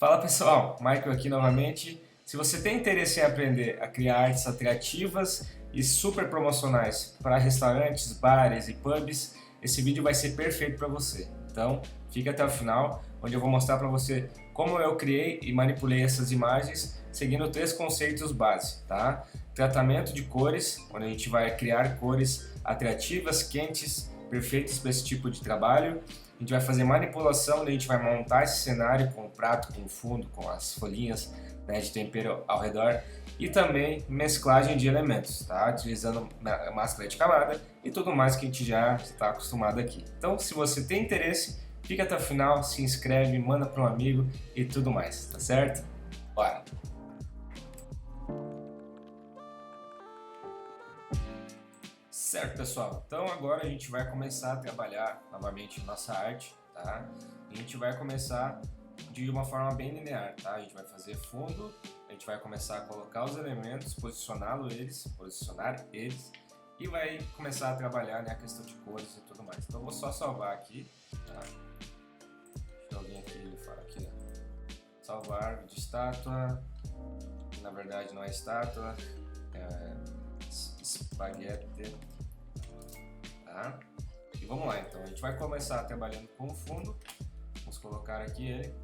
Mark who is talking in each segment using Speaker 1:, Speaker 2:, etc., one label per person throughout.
Speaker 1: Fala pessoal, Michael aqui novamente. Se você tem interesse em aprender a criar artes atrativas e super promocionais para restaurantes, bares e pubs, esse vídeo vai ser perfeito para você. Então, fica até o final, onde eu vou mostrar para você como eu criei e manipulei essas imagens seguindo 3 conceitos base, tá? Tratamento de cores, onde a gente vai criar cores atrativas, quentes, perfeitas para esse tipo de trabalho. A gente vai fazer manipulação, onde a gente vai montar esse cenário com o prato, com o fundo, com as folhinhas, né, de tempero ao redor, e também mesclagem de elementos, tá? Utilizando máscara de camada e tudo mais que a gente já está acostumado aqui. Então, se você tem interesse, fica até o final, se inscreve, manda para um amigo e tudo mais, tá certo? Bora! Certo, pessoal, então agora a gente vai começar a trabalhar novamente nossa arte, tá? E a gente vai começar de uma forma bem linear, tá? A gente vai fazer fundo, a gente vai começar a colocar os elementos, posicionar eles e vai começar a trabalhar, né, a questão de cores e tudo mais. Então eu vou só salvar aqui, tá? Deixa eu vir aqui fora aqui, ó. Salvar de estátua, que na verdade não é estátua, é espaguete. Tá? E vamos lá, então a gente vai começar trabalhando com o fundo. Vamos colocar aqui ele.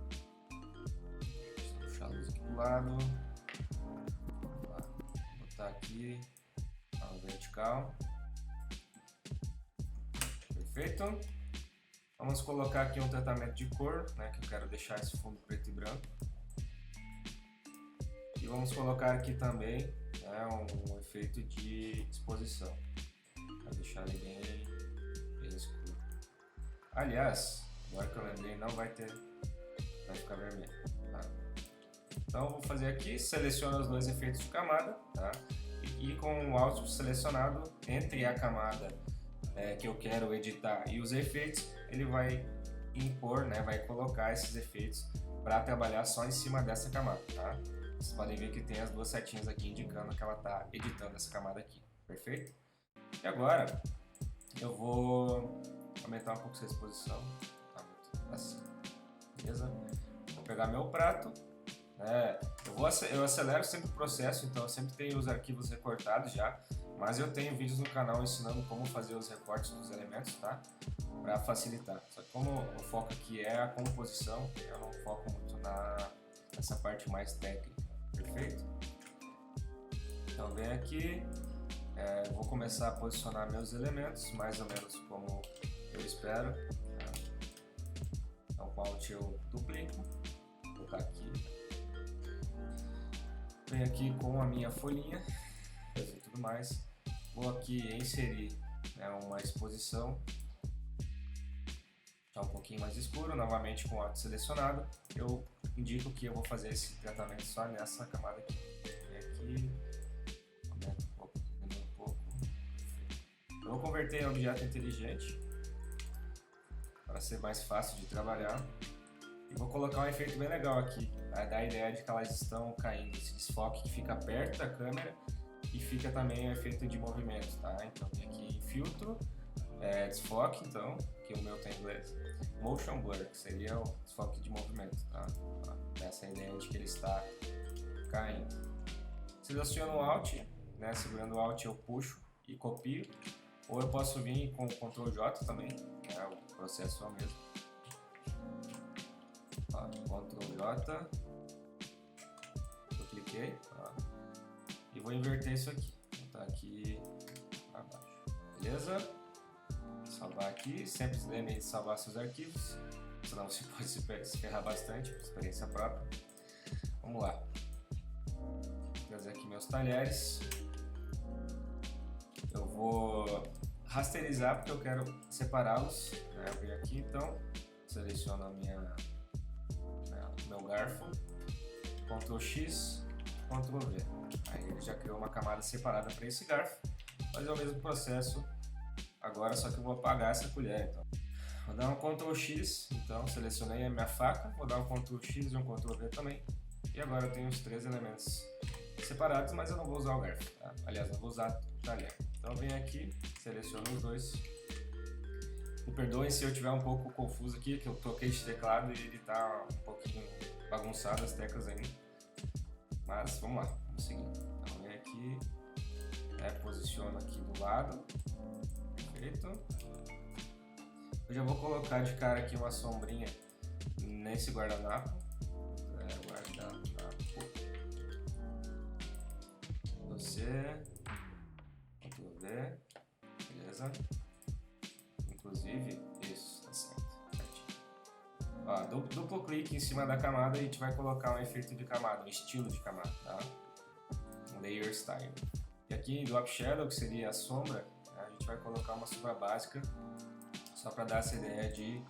Speaker 1: Deixa eu puxar a luz aqui pro lado. Vou botar aqui a vertical. Perfeito. Vamos colocar aqui um tratamento de cor, né, que eu quero deixar esse fundo preto e branco. E vamos colocar aqui também, né, um efeito de exposição. Para deixar ele bem escuro. Aliás, agora que eu lembrei, não vai ficar vermelho, tá? Então eu vou fazer aqui, seleciono os 2 efeitos de camada, tá? E com o Alt selecionado entre a camada que eu quero editar e os efeitos, ele vai impor, né, vai colocar esses efeitos para trabalhar só em cima dessa camada, tá? Vocês podem ver que tem as 2 setinhas aqui indicando que ela está editando essa camada aqui, perfeito? E agora eu vou aumentar um pouco essa exposição, tá muito assim, beleza? Vou pegar meu prato, né? Eu acelero sempre o processo, então eu sempre tenho os arquivos recortados já, mas eu tenho vídeos no canal ensinando como fazer os recortes dos elementos, tá? Para facilitar. Só que como o foco aqui é a composição, eu não foco muito nessa parte mais técnica, perfeito? Então vem aqui. Vou começar a posicionar meus elementos, mais ou menos como eu espero. Tá? Então com Alt eu duplico, vou botar aqui. Venho aqui com a minha folhinha, fazer tudo mais. Vou aqui inserir, né, uma exposição, já um pouquinho mais escuro, novamente com o Alt selecionado. Eu indico que eu vou fazer esse tratamento só nessa camada aqui. Aqui. Eu vou converter em objeto inteligente para ser mais fácil de trabalhar e vou colocar um efeito bem legal aqui. Vai dar a ideia de que elas estão caindo, esse desfoque que fica perto da câmera e fica também o efeito de movimento, tá? Então tem aqui em filtro, desfoque, então, que o meu tem em inglês, motion blur, que seria o desfoque de movimento, tá? Essa é a ideia de que ele está caindo. Seleciono o Alt, né? Segurando o Alt eu puxo e copio. Ou eu posso vir com o Ctrl J também, o processo é o mesmo. Ctrl J, eu cliquei, e vou inverter isso aqui. Vou botar aqui para baixo, beleza? Salvar aqui, sempre lembre de salvar seus arquivos, senão você pode se ferrar bastante, experiência própria. Vamos lá, vou trazer aqui meus talheres. Eu vou rasterizar porque eu quero separá-los, né? Eu venho aqui, então seleciono meu garfo, Ctrl X, Ctrl V. Aí ele já criou uma camada separada para esse garfo. Fazer o mesmo processo agora, só que eu vou apagar essa colher. Então, vou dar um Ctrl X, então selecionei a minha faca, vou dar um Ctrl X e um Ctrl V também. E agora eu tenho os 3 elementos separados, mas eu não vou usar o garfo, tá? Aliás, eu vou usar o talher. Então venho aqui, seleciono os 2. Me perdoem se eu estiver um pouco confuso aqui, que eu toquei de teclado e ele está um pouquinho bagunçado as teclas ainda. Mas vamos lá, vamos seguir. Então vem aqui, posiciono aqui do lado. Perfeito. Eu já vou colocar de cara aqui uma sombrinha nesse guardanapo. Você, Ctrl V, beleza? Inclusive, isso, tá certo. Ó, duplo clique em cima da camada e a gente vai colocar um efeito de camada, um estilo de camada, tá? Um layer style. E aqui do Up Shadow, que seria a sombra, a gente vai colocar uma sombra básica, só para dar essa ideia de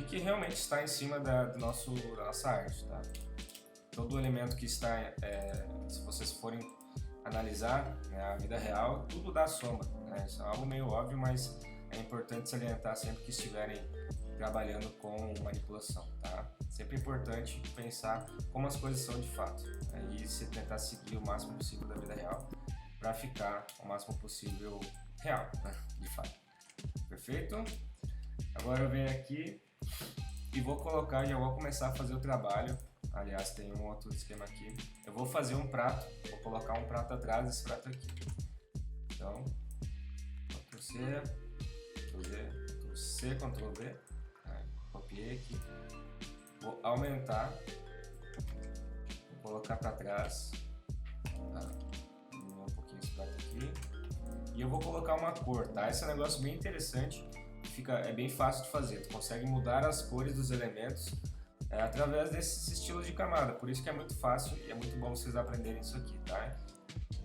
Speaker 1: que realmente está em cima da nossa arte, tá? Todo elemento que está, se vocês forem analisar, né, a vida real, tudo dá sombra, né? Isso é algo meio óbvio, mas é importante salientar sempre que estiverem trabalhando com manipulação, tá? Sempre é importante pensar como as coisas são de fato, né? E se tentar seguir o máximo possível da vida real para ficar o máximo possível real, né? De fato. Perfeito? Agora eu venho aqui e vou colocar, já vou começar a fazer o trabalho. Aliás, tem um outro esquema aqui. Eu vou fazer um prato, vou colocar um prato atrás desse prato aqui. Então, Ctrl C, Ctrl Z, Ctrl C, Ctrl V. Copiei aqui. Vou aumentar. Vou colocar para trás. Diminuir um pouquinho esse prato aqui. E eu vou colocar uma cor, tá? Esse é um negócio bem interessante. É bem fácil de fazer. Tu consegue mudar as cores dos elementos através desses estilos de camada, por isso que é muito fácil e é muito bom vocês aprenderem isso aqui, tá?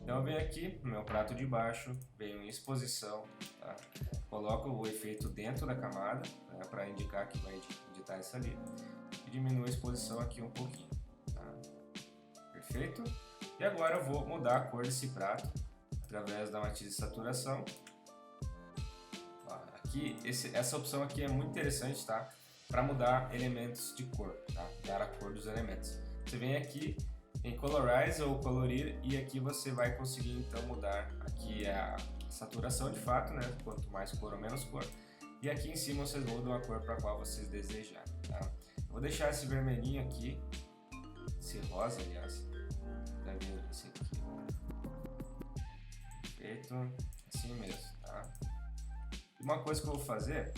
Speaker 1: Então eu venho aqui no meu prato de baixo, venho em exposição, tá? Coloco o efeito dentro da camada, né, para indicar que vai editar essa ali, e diminuo a exposição aqui um pouquinho, tá? Perfeito? E agora eu vou mudar a cor desse prato através da matiz de saturação. Aqui, essa opção aqui é muito interessante, tá? Para mudar elementos de cor, tá? Dar a cor dos elementos. Você vem aqui em Colorize ou Colorir e aqui você vai conseguir então mudar aqui a saturação de fato, né? Quanto mais cor ou menos cor. E aqui em cima vocês mudam a cor para qual vocês desejarem, tá? Eu vou deixar esse vermelhinho aqui, esse rosa, aliás, vai ver esse aqui. Perfeito, assim mesmo, tá? Uma coisa que eu vou fazer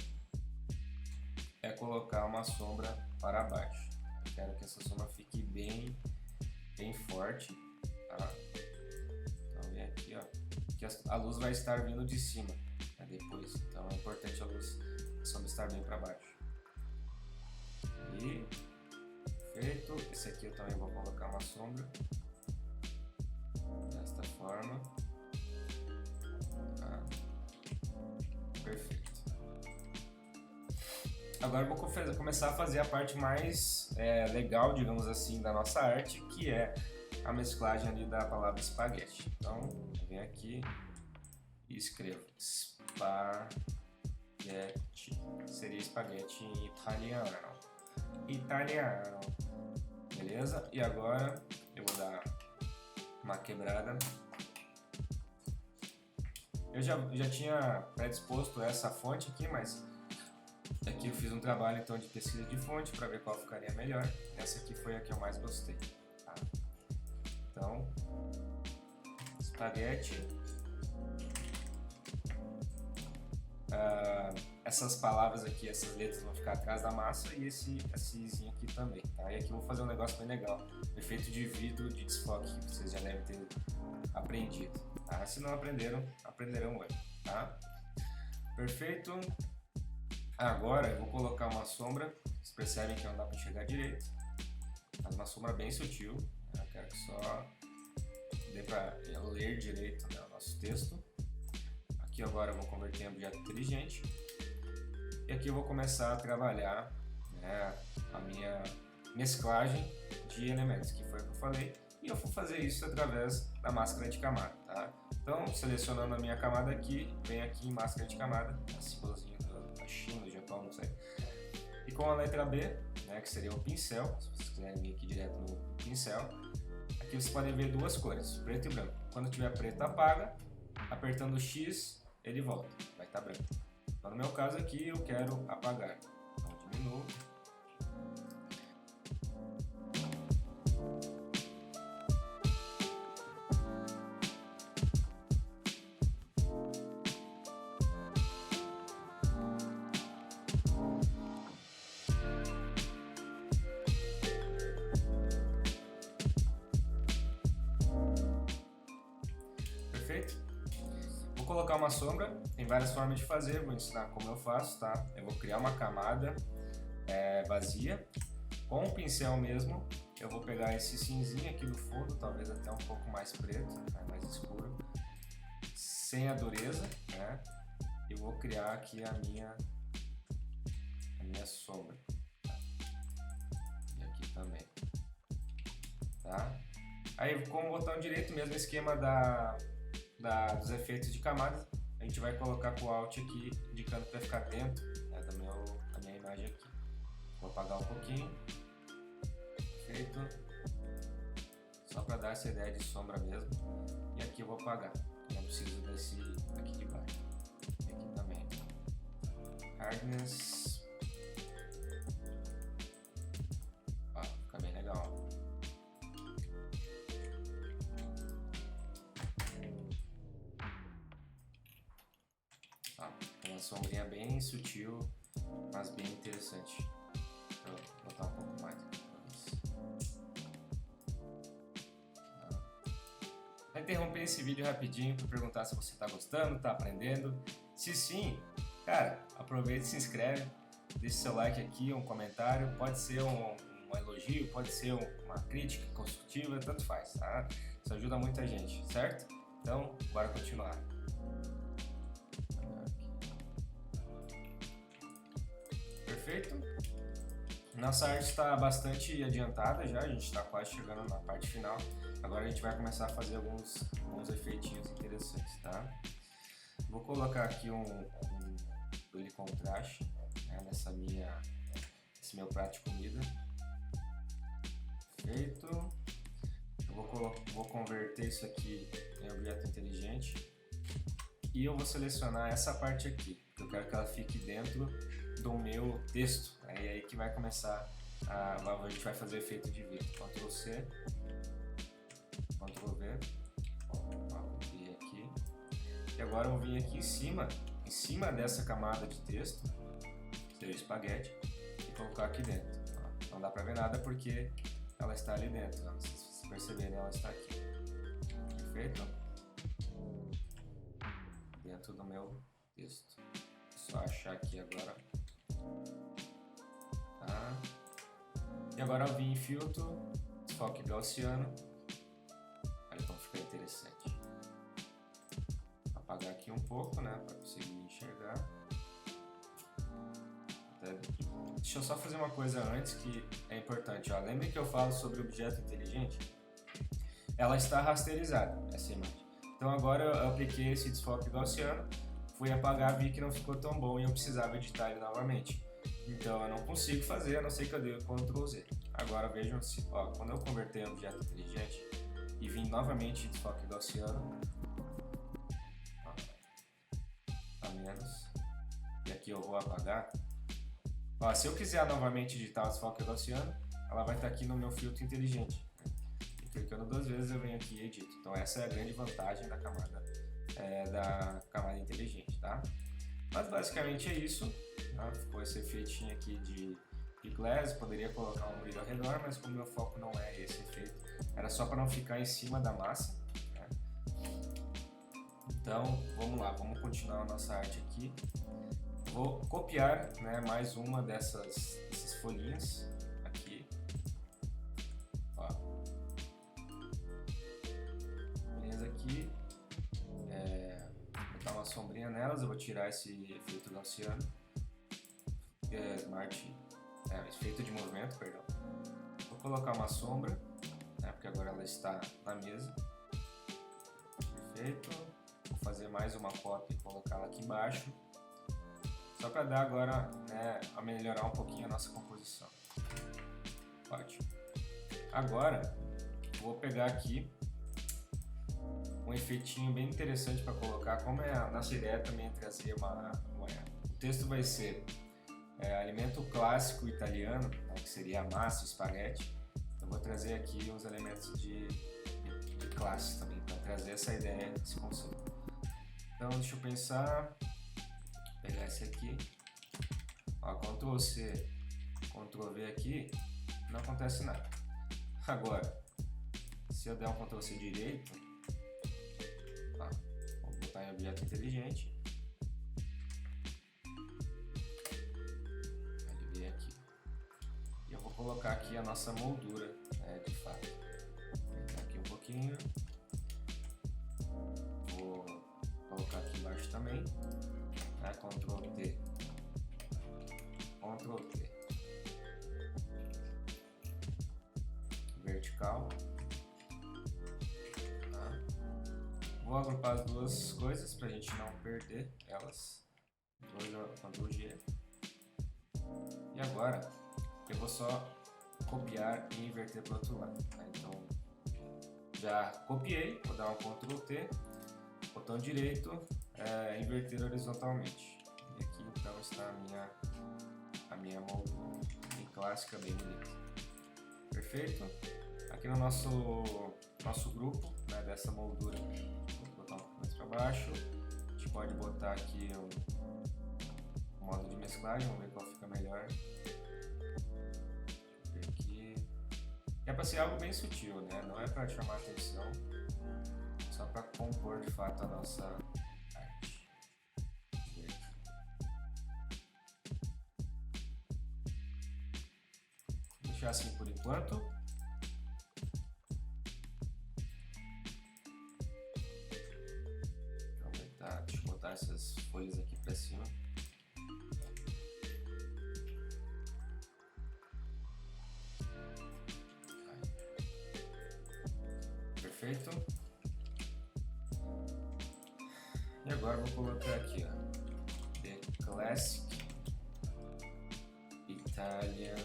Speaker 1: é colocar uma sombra para baixo. Eu quero que essa sombra fique bem forte, tá? Então vem aqui, ó, que a luz vai estar vindo de cima, né, depois. Então é importante a sombra estar bem para baixo. E feito. Esse aqui eu também vou colocar uma sombra desta forma. Tá? Perfeito. Agora eu vou começar a fazer a parte mais legal, digamos assim, da nossa arte, que é a mesclagem ali da palavra espaguete. Então, eu venho aqui e escrevo espaguete, seria espaguete em italiano. Beleza? E agora eu vou dar uma quebrada. Eu já tinha predisposto essa fonte aqui, mas aqui eu fiz um trabalho então de pesquisa de fonte para ver qual ficaria melhor. Essa aqui foi a que eu mais gostei, tá? Então, espaguete. Essas palavras aqui, essas letras vão ficar atrás da massa e esse izinho aqui também, tá? E aqui eu vou fazer um negócio bem legal, efeito de vidro de desfoque, que vocês já devem ter aprendido, tá? Se não aprenderam, aprenderão hoje, tá? Perfeito. Agora eu vou colocar uma sombra, vocês percebem que não dá para enxergar direito, mas uma sombra bem sutil, né? Eu quero que só dê para ler direito, né, o nosso texto. Aqui agora eu vou converter em objeto inteligente e aqui eu vou começar a trabalhar, né, a minha mesclagem de elementos, que foi o que eu falei, e eu vou fazer isso através da máscara de camada, tá? Então, selecionando a minha camada aqui, venho aqui em máscara de camada, símbolozinho da China, do Japão, não sei, e com a letra B, né, que seria o pincel, se vocês quiserem vir aqui direto no pincel, aqui vocês podem ver duas cores, preto e branco. Quando tiver preto, apaga, apertando o X, ele volta, vai estar branco. Então, no meu caso aqui, eu quero apagar. Então, diminuo. Perfeito? Vou colocar uma sombra, tem várias formas de fazer, vou ensinar como eu faço, tá? Eu vou criar uma camada vazia, com o pincel mesmo, eu vou pegar esse cinzinho aqui do fundo, talvez até um pouco mais preto, né? Mais escuro, sem a dureza, né? E vou criar aqui a minha sombra. E aqui também. Tá? Aí com o botão direito, mesmo esquema dos efeitos de camadas, a gente vai colocar com o Alt aqui, indicando para ficar dentro, né, da minha imagem aqui. Vou apagar um pouquinho. Perfeito. Só para dar essa ideia de sombra mesmo. E aqui eu vou apagar. Não preciso desse aqui de baixo. E aqui também. Hardness. Ó, fica bem legal. Uma sombrinha bem sutil, mas bem interessante. Vou botar um pouco mais. Vou interromper esse vídeo rapidinho para perguntar se você está gostando, está aprendendo. Se sim, cara, aproveita e se inscreve, deixa seu like aqui, um comentário, pode ser um elogio, pode ser uma crítica construtiva, tanto faz, tá? Isso ajuda muita gente, certo? Então, bora continuar. Perfeito? Nossa arte está bastante adiantada já, a gente está quase chegando na parte final. Agora a gente vai começar a fazer alguns efeitinhos interessantes, tá? Vou colocar aqui um brilho contraste, né, nesse meu prato de comida. Feito. Eu vou converter isso aqui em objeto inteligente e eu vou selecionar essa parte aqui, que eu quero que ela fique dentro do meu texto. É aí que vai começar a gente vai fazer efeito de vidro. Ctrl C, Ctrl V, copiei aqui. E agora eu vou vir aqui em cima dessa camada de texto, seja espaguete, e colocar aqui dentro. Não dá pra ver nada porque ela está ali dentro. Não sei se vocês perceberem, ela está aqui. Perfeito? Dentro do meu texto. Só achar aqui agora. Tá. E agora eu vim em filtro, desfoque gaussiano. Olha como fica interessante. Vou apagar aqui um pouco, né, para conseguir enxergar. Deixa eu só fazer uma coisa antes que é importante. Ó. Lembre que eu falo sobre objeto inteligente? Ela está rasterizada, essa imagem. Então agora eu apliquei esse desfoque gaussiano, fui apagar, vi que não ficou tão bom e eu precisava editar ele novamente. Então eu não consigo fazer, a não ser que eu dê Ctrl Z. Agora vejam se, ó, quando eu converter em objeto inteligente e vim novamente em desfoque gaussiano, ó, a menos, e aqui eu vou apagar. Ó, se eu quiser novamente editar o desfoque gaussiano, ela vai estar aqui no meu filtro inteligente. E clicando 2 vezes eu venho aqui e edito. Então essa é a grande vantagem da camada inteligente, tá? Mas basicamente é isso. Tá? Ficou esse efeitinho aqui de glass, poderia colocar um brilho ao redor, mas como meu foco não é esse efeito, era só para não ficar em cima da massa. Né? Então vamos lá, vamos continuar a nossa arte aqui. Vou copiar, né, mais uma dessas folhinhas aqui. Ó. Folhinhas aqui. Vou botar uma sombrinha nelas, eu vou tirar esse efeito gaussiano. Efeito de movimento, perdão. Vou colocar uma sombra, né, porque agora ela está na mesa. Perfeito. Vou fazer mais uma cópia e colocá-la aqui embaixo. Só para dar agora, né, a melhorar um pouquinho a nossa composição. Ótimo. Agora, vou pegar aqui um efeitinho bem interessante para colocar. Como é a nossa ideia também é trazer o texto vai ser alimento clássico italiano, né, que seria a massa, o espaguete. Eu vou trazer aqui uns elementos de classe também, para trazer essa ideia, esse conceito. Então, deixa eu pensar. Pegar esse aqui, ó, Ctrl C, Ctrl V aqui, não acontece nada. Agora, se eu der um Ctrl C direito, Tá? Vou botar em objeto inteligente. Ele veio aqui. E eu vou colocar aqui a nossa moldura, né, de fato. Vou aumentar aqui um pouquinho. Vou colocar aqui embaixo também. Né? Ctrl T. Ctrl T. Vertical. Tá? Vou agrupar as duas coisas para a gente não perder elas. Ctrl G. E agora eu vou só copiar e inverter para o outro lado. Tá? Então já copiei, vou dar um Ctrl T, botão direito, inverter horizontalmente. E aqui então está a minha moldura, bem clássica, bem bonita. Perfeito? Aqui no nosso grupo, né, dessa moldura, vou botar um pouco mais para baixo. A gente pode botar aqui o modo de mesclagem, vamos ver qual fica melhor. Aqui. É para ser algo bem sutil, né? Não é para chamar atenção, só para compor de fato a nossa arte. Vou deixar assim por enquanto. Deixa eu botar essas folhas aqui para cima. Perfeito. E agora eu vou colocar aqui, ó, The Classic Italian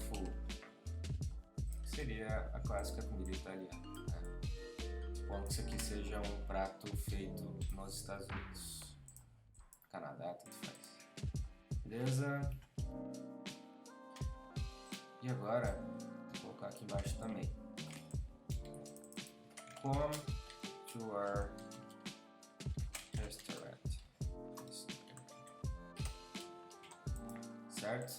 Speaker 1: Food, que seria a clássica comida italiana. Supondo que isso aqui seja um prato feito nos Estados Unidos, Canadá, tudo faz. Beleza? E agora, vou colocar aqui embaixo também. Come to our restaurant. Certo?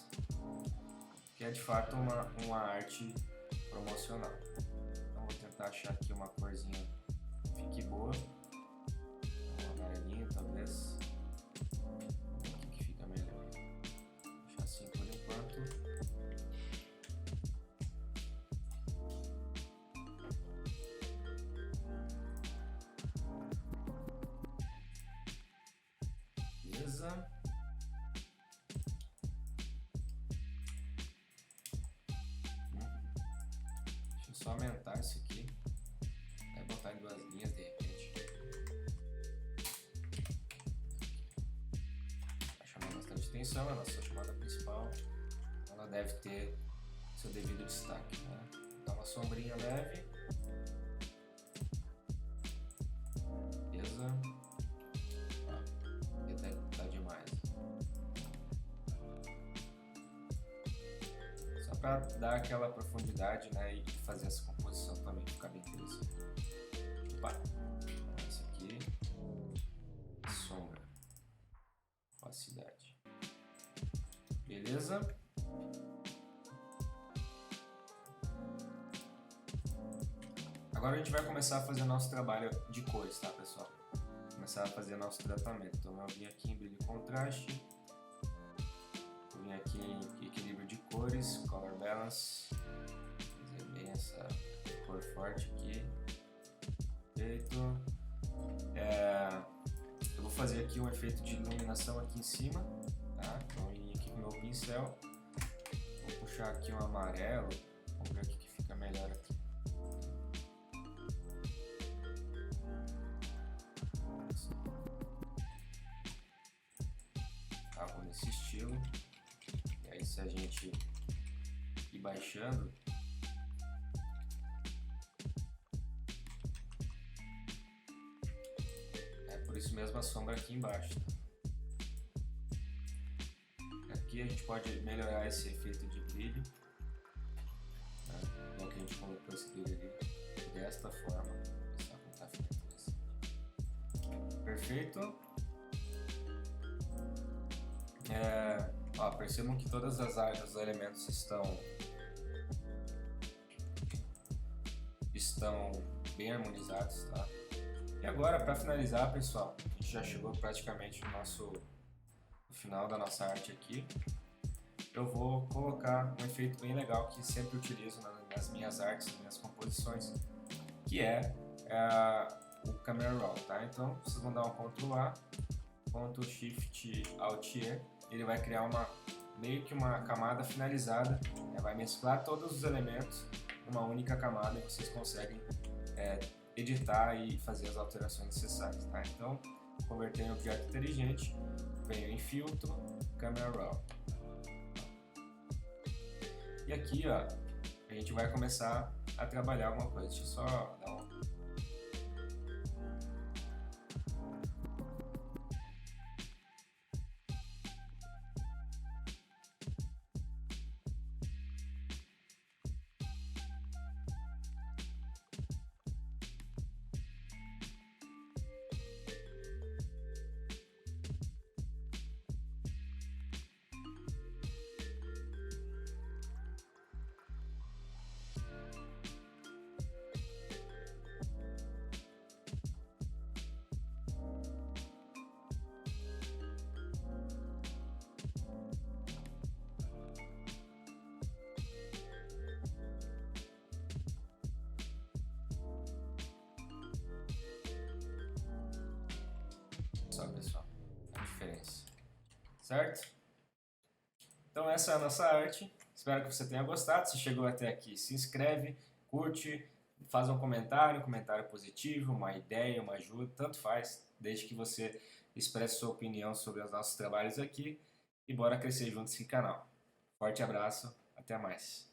Speaker 1: Que é de fato uma arte promocional. Então vou tentar achar aqui uma corzinha que fique boa. Um amarelinho talvez. Vamos ver o que fica melhor. Vou deixar assim por enquanto. Beleza. Deixa eu só aumentar isso aqui. Vai botar em duas linhas de repente. Vai chamar bastante atenção, a nossa chamada principal. Ela deve ter seu devido destaque, né? Dá uma sombrinha leve. Beleza. Tá demais. Só para dar aquela profundidade, né, e fazer essa composição também ficar bem interessante. Opa. Esse aqui, sombra, opacidade. Beleza? Agora a gente vai começar a fazer nosso trabalho de cores, tá, pessoal? Começar a fazer nosso tratamento. Então eu vim aqui em brilho e contraste, eu vim aqui em equilíbrio de cores, color balance, fazer bem essa cor forte aqui. Perfeito. Eu vou fazer aqui um efeito de iluminação aqui em cima, tá? Então eu vim aqui com o meu pincel, vou puxar aqui um amarelo, vamos ver o que fica melhor aqui. Algo nesse estilo. E aí se a gente ir baixando, por isso mesmo a sombra aqui embaixo. Aqui a gente pode melhorar esse efeito de brilho, né? Então que a gente colocou esse brilho ali desta forma. Só como tá ficando interessante. Perfeito. Percebam que todas as áreas, os elementos estão bem harmonizados, tá? E agora, para finalizar, pessoal, a gente já chegou praticamente no final da nossa arte aqui. Eu vou colocar um efeito bem legal que sempre utilizo nas minhas artes, nas minhas composições, que é o Camera Raw, tá? Então, vocês vão dar um Ctrl A, Ctrl Shift Alt E, ele vai criar meio que uma camada finalizada, vai mesclar todos os elementos numa única camada que vocês conseguem editar e fazer as alterações necessárias, tá? Então, converter em objeto inteligente, venho em filtro, Camera Raw. E aqui, ó, a gente vai começar a trabalhar alguma coisa. Deixa eu só dar um... Só, pessoal, a diferença, certo? Então essa é a nossa arte, espero que você tenha gostado. Se chegou até aqui, se inscreve, curte, faz um comentário positivo, uma ideia, uma ajuda, tanto faz, desde que você expresse sua opinião sobre os nossos trabalhos aqui e bora crescer juntos esse canal. Forte abraço, até mais.